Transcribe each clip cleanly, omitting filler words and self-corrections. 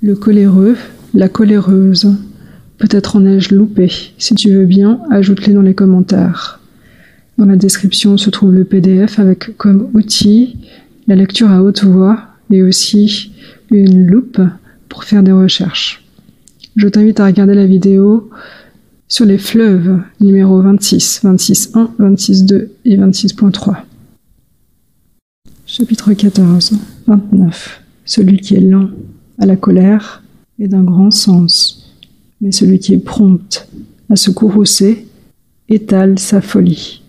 Le coléreux, la coléreuse. Peut-être en ai-je loupé. Si tu veux bien, ajoute-les dans les commentaires. Dans la description se trouve le PDF avec comme outil la lecture à haute voix et aussi une loupe pour faire des recherches. Je t'invite à regarder la vidéo sur les fleuves numéro 26, 26.1, 26.2 et 26.3. Chapitre 14, 29. Celui qui est lent à la colère est d'un grand sens, mais celui qui est prompt à se courroucer étale sa folie.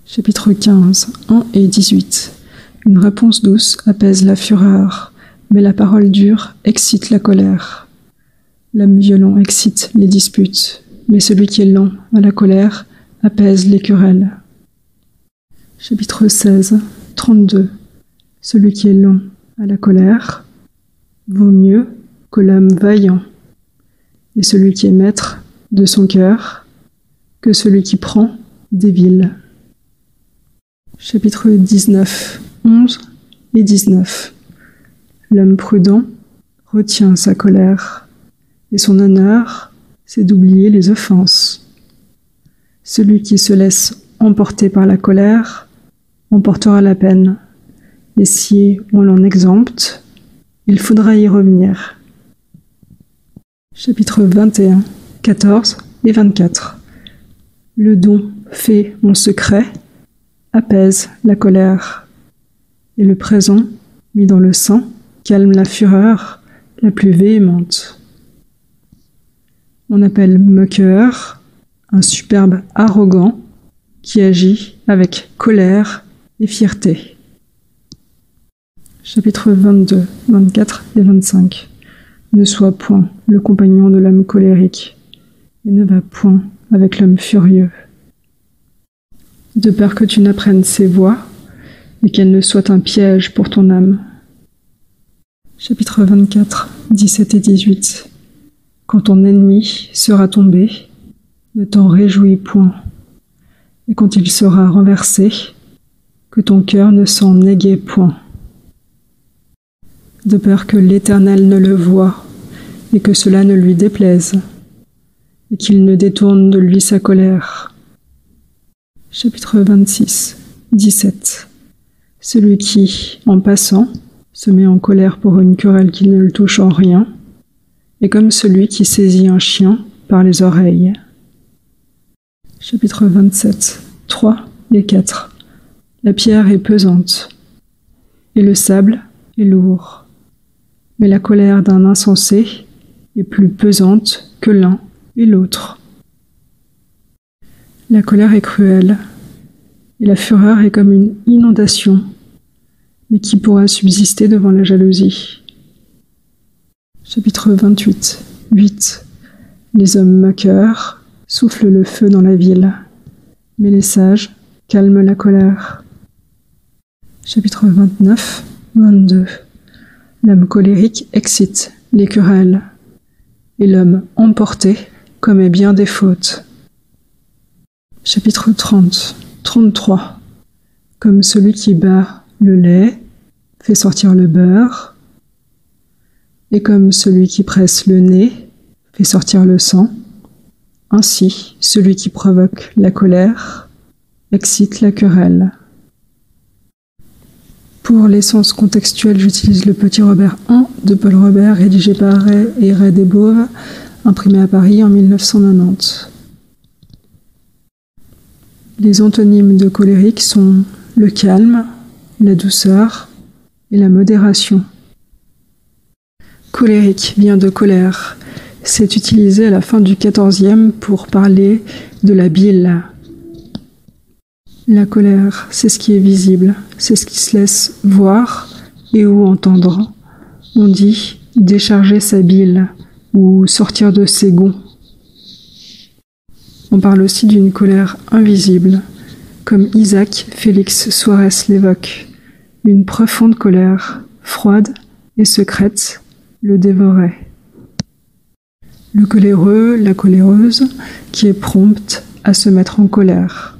Chapitre 15, 1 et 18. Une réponse douce apaise la fureur, mais la parole dure excite la colère. L'homme violent excite les disputes, mais celui qui est lent à la colère apaise les querelles. Chapitre 16, 32. Celui qui est lent à la colère vaut mieux que l'homme vaillant, et celui qui est maître de son cœur que celui qui prend des villes. Chapitre 19, 11 et 19. L'homme prudent retient sa colère, et son honneur, c'est d'oublier les offenses. Celui qui se laisse emporter par la colère emportera la peine, et si on l'en exempte, il faudra y revenir. Chapitre 21, 14 et 24. Le don fait en secret apaise la colère, et le présent, mis dans le sang, calme la fureur la plus véhémente. On appelle moqueur un superbe arrogant qui agit avec colère et fierté. Chapitre 22, 24 et 25. Ne sois point le compagnon de l'homme colérique, et ne va point avec l'homme furieux. De peur que tu n'apprennes ses voies, et qu'elles ne soient un piège pour ton âme. Chapitre 24, 17 et 18. Quand ton ennemi sera tombé, ne t'en réjouis point, et quand il sera renversé, que ton cœur ne s'en égaie point. De peur que l'Éternel ne le voie, et que cela ne lui déplaise, et qu'il ne détourne de lui sa colère. Chapitre 26, 17. Celui qui, en passant, se met en colère pour une querelle qui ne le touche en rien, est comme celui qui saisit un chien par les oreilles. Chapitre 27, 3 et 4. La pierre est pesante, et le sable est lourd, mais la colère d'un insensé est plus pesante que l'un et l'autre. La colère est cruelle, et la fureur est comme une inondation, mais qui pourra subsister devant la jalousie. Chapitre 28, 8. Les hommes moqueurs soufflent le feu dans la ville, mais les sages calment la colère. Chapitre 29, 22. L'homme colérique excite les querelles, et l'homme emporté commet bien des fautes. Chapitre 30, 33. Comme celui qui bat le lait fait sortir le beurre, et comme celui qui presse le nez fait sortir le sang, ainsi celui qui provoque la colère excite la querelle. Pour l'essence contextuelle, j'utilise le Petit Robert 1 de Paul Robert, rédigé par Ray et Ray Desbauves, imprimé à Paris en 1990. Les antonymes de colérique sont le calme, la douceur et la modération. Colérique vient de colère. C'est utilisé à la fin du XIVe pour parler de la bile. La colère, c'est ce qui est visible, c'est ce qui se laisse voir et ou entendre. On dit décharger sa bile ou sortir de ses gonds. On parle aussi d'une colère invisible, comme Isaac Félix Suárez l'évoque. Une profonde colère, froide et secrète, le dévorait. Le coléreux, la coléreuse, qui est prompte à se mettre en colère.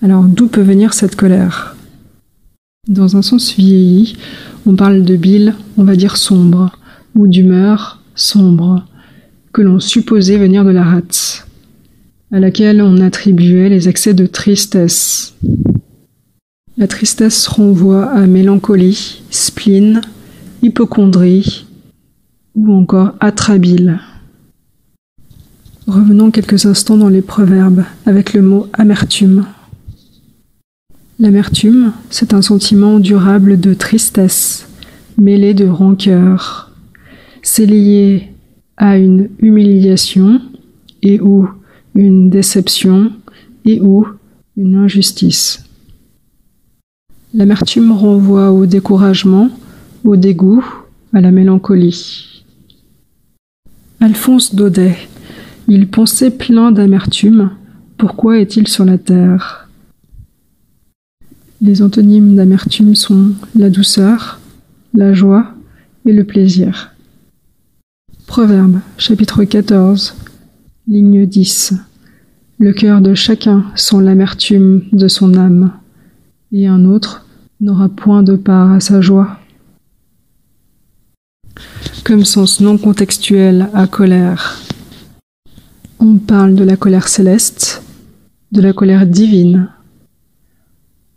Alors, d'où peut venir cette colère ? Dans un sens vieilli, on parle de bile, on va dire sombre, ou d'humeur sombre, que l'on supposait venir de la rate, à laquelle on attribuait les accès de tristesse. La tristesse renvoie à mélancolie, spleen, hypocondrie ou encore atrabile. Revenons quelques instants dans les proverbes avec le mot amertume. L'amertume, c'est un sentiment durable de tristesse, mêlé de rancœur. C'est lié à une humiliation et ou une déception et ou une injustice. L'amertume renvoie au découragement, au dégoût, à la mélancolie. Alphonse Daudet, il pensait plein d'amertume, pourquoi est-il sur la terre? Les antonymes d'amertume sont la douceur, la joie et le plaisir. Proverbe, chapitre 14, ligne 10. Le cœur de chacun sent l'amertume de son âme, et un autre n'aura point de part à sa joie. Comme sens non contextuel à colère, on parle de la colère céleste, de la colère divine,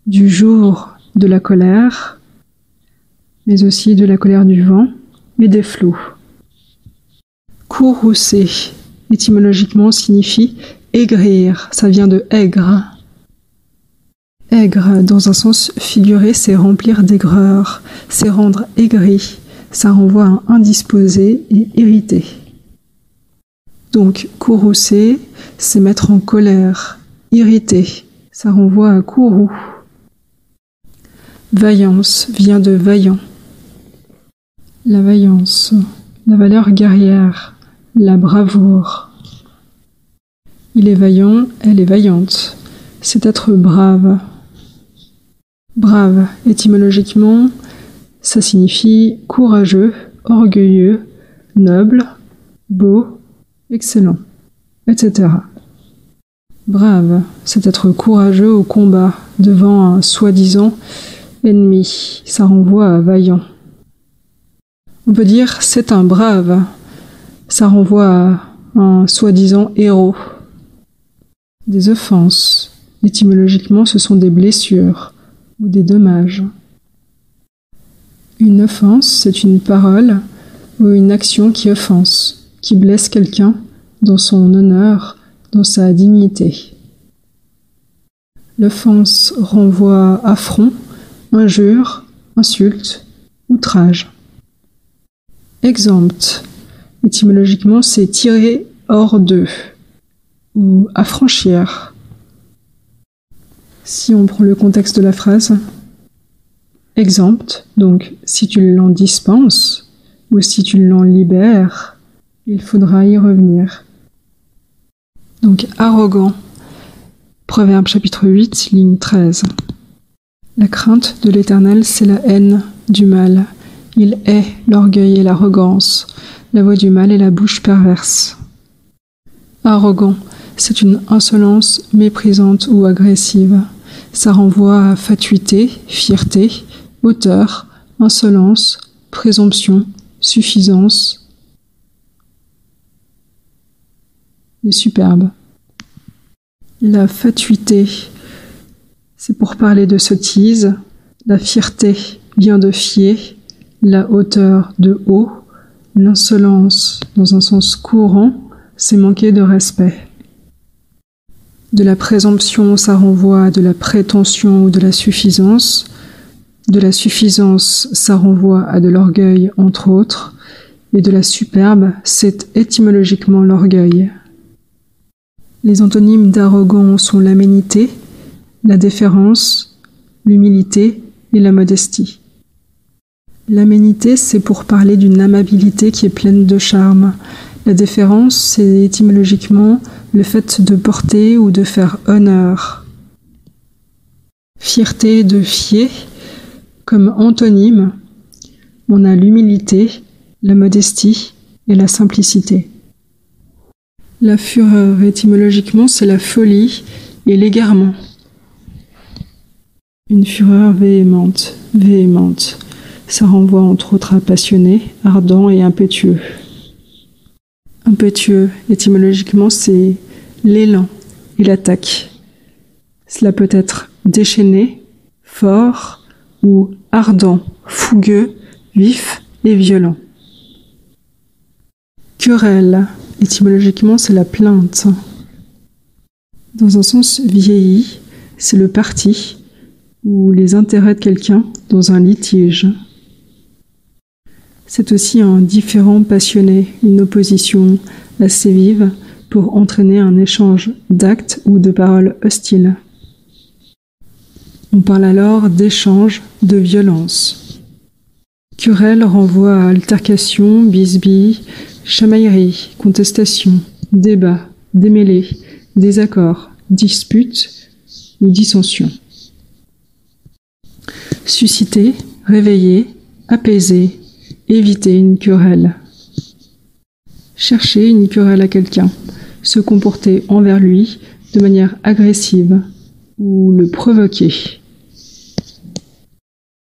du jour de la colère, mais aussi de la colère du vent et des flots. Courroucer, étymologiquement, signifie aigrir, ça vient de aigre. Aigre, dans un sens figuré, c'est remplir d'aigreur, c'est rendre aigri, ça renvoie à un indisposé et irrité. Donc, courroucer, c'est mettre en colère, irrité, ça renvoie à courroux. Vaillance vient de vaillant. La vaillance, la valeur guerrière, la bravoure. Il est vaillant, elle est vaillante. C'est être brave. Brave, étymologiquement, ça signifie courageux, orgueilleux, noble, beau, excellent, etc. Brave, c'est être courageux au combat devant un soi-disant ennemi. Ça renvoie à vaillant. On peut dire c'est un brave. Ça renvoie à un soi-disant héros. Des offenses, étymologiquement, ce sont des blessures ou des dommages. Une offense, c'est une parole ou une action qui offense, qui blesse quelqu'un dans son honneur, dans sa dignité. L'offense renvoie à affront, injure, insulte, outrage. Exempt, étymologiquement, c'est tirer hors d'eux ou affranchir. Si on prend le contexte de la phrase, exempt, donc si tu l'en dispenses ou si tu l'en libères, il faudra y revenir. Donc arrogant, Proverbe chapitre 8, ligne 13. La crainte de l'Éternel, c'est la haine du mal. Il hait l'orgueil et l'arrogance, la voix du mal et la bouche perverse. Arrogant, c'est une insolence méprisante ou agressive. Ça renvoie à fatuité, fierté, hauteur, insolence, présomption, suffisance et superbe. La fatuité, c'est pour parler de sottise. La fierté vient de fier, la hauteur de haut. L'insolence, dans un sens courant, c'est manquer de respect. De la présomption, ça renvoie à de la prétention ou de la suffisance. De la suffisance, ça renvoie à de l'orgueil, entre autres. Et de la superbe, c'est étymologiquement l'orgueil. Les antonymes d'arrogant sont l'aménité, la déférence, l'humilité et la modestie. L'aménité, c'est pour parler d'une amabilité qui est pleine de charme. La déférence, c'est étymologiquement le fait de porter ou de faire honneur. Fierté de fier, comme antonyme, on a l'humilité, la modestie et la simplicité. La fureur, étymologiquement, c'est la folie et l'égarement. Une fureur véhémente, véhémente. Ça renvoie entre autres à passionné, ardent et impétueux. Impétueux, étymologiquement, c'est l'élan et l'attaque. Cela peut être déchaîné, fort ou ardent, fougueux, vif et violent. Querelle, étymologiquement, c'est la plainte. Dans un sens vieilli, c'est le parti ou les intérêts de quelqu'un dans un litige. C'est aussi un différend passionné, une opposition assez vive pour entraîner un échange d'actes ou de paroles hostiles. On parle alors d'échange de violence. Querelle renvoie à altercation, bisbille, chamaillerie, contestation, débat, démêlé, désaccord, dispute ou dissension. Susciter, réveiller, apaiser, éviter une querelle. Chercher une querelle à quelqu'un, se comporter envers lui de manière agressive ou le provoquer.